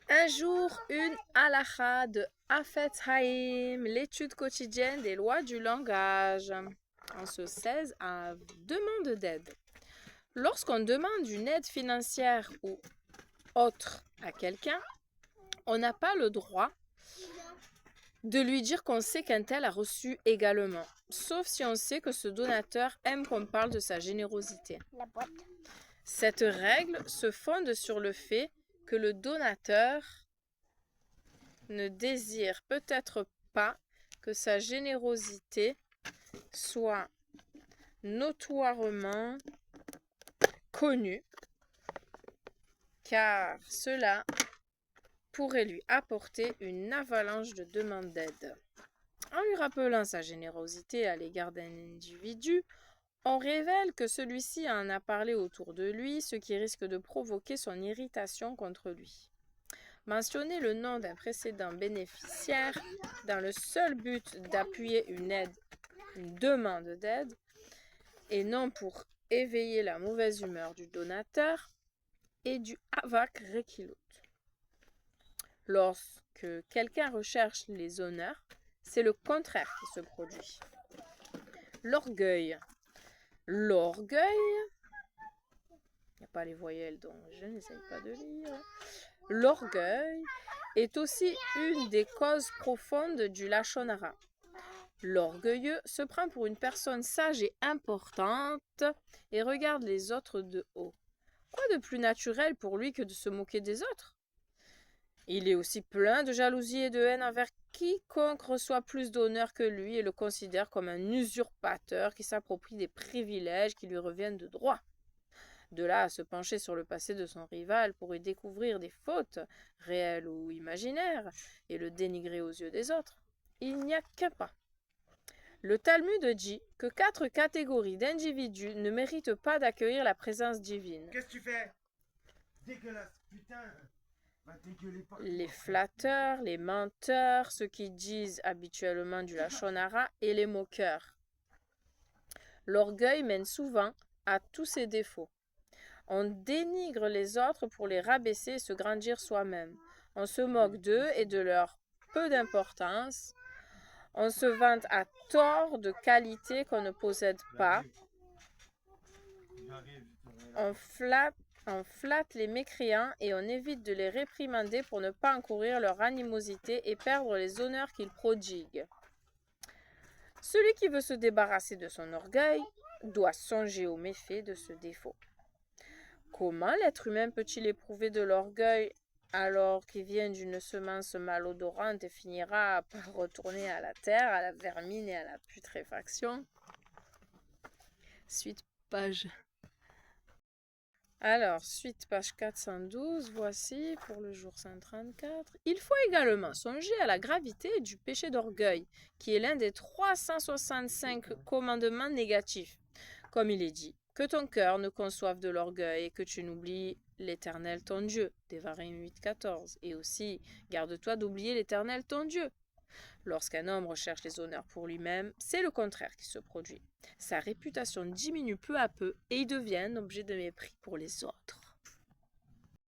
Un jour, une halakha de Hafetz Haïm, l'étude quotidienne des lois du langage. En ce 16 à demande d'aide. Lorsqu'on demande une aide financière ou autre à quelqu'un, on n'a pas le droit de lui dire qu'on sait qu'un tel a reçu également, sauf si on sait que ce donateur aime qu'on parle de sa générosité. La boîte. Cette règle se fonde sur le fait que le donateur ne désire peut-être pas que sa générosité soit notoirement connue, car cela pourrait lui apporter une avalanche de demandes d'aide. En lui rappelant sa générosité à l'égard d'un individu, on révèle que celui-ci en a parlé autour de lui, ce qui risque de provoquer son irritation contre lui. Mentionner le nom d'un précédent bénéficiaire dans le seul but d'appuyer une demande d'aide, et non pour éveiller la mauvaise humeur du donateur, est du Havak Rekilut. Lorsque quelqu'un recherche les honneurs, c'est le contraire qui se produit. L'orgueil. L'orgueil, il n'y a pas les voyelles donc je n'essaye pas de lire. L'orgueil est aussi une des causes profondes du Lachon Hara. L'orgueilleux se prend pour une personne sage et importante et regarde les autres de haut. Quoi de plus naturel pour lui que de se moquer des autres? Il est aussi plein de jalousie et de haine envers quiconque reçoit plus d'honneur que lui et le considère comme un usurpateur qui s'approprie des privilèges qui lui reviennent de droit. De là à se pencher sur le passé de son rival pour y découvrir des fautes, réelles ou imaginaires, et le dénigrer aux yeux des autres, il n'y a qu'un pas. Le Talmud dit que 4 catégories d'individus ne méritent pas d'accueillir la présence divine. Qu'est-ce que tu fais? Dégueulasse, putain. Les flatteurs, les menteurs, ceux qui disent habituellement du Lachon Hara et les moqueurs. L'orgueil mène souvent à tous ces défauts. On dénigre les autres pour les rabaisser et se grandir soi-même. On se moque d'eux et de leur peu d'importance. On se vante à tort de qualités qu'on ne possède pas. On flatte les mécréants et on évite de les réprimander pour ne pas encourir leur animosité et perdre les honneurs qu'ils prodiguent. Celui qui veut se débarrasser de son orgueil doit songer aux méfaits de ce défaut. Comment l'être humain peut-il éprouver de l'orgueil alors qu'il vient d'une semence malodorante et finira par retourner à la terre, à la vermine et à la putréfaction? Suite page. Alors, suite page 412, voici pour le jour 134. Il faut également songer à la gravité du péché d'orgueil, qui est l'un des 365 commandements négatifs. Comme il est dit, que ton cœur ne conçoive de l'orgueil et que tu n'oublies l'Éternel ton Dieu, Devarim 8.14. Et aussi, garde-toi d'oublier l'Éternel ton Dieu. Lorsqu'un homme recherche les honneurs pour lui-même, c'est le contraire qui se produit. Sa réputation diminue peu à peu et il devient un objet de mépris pour les autres.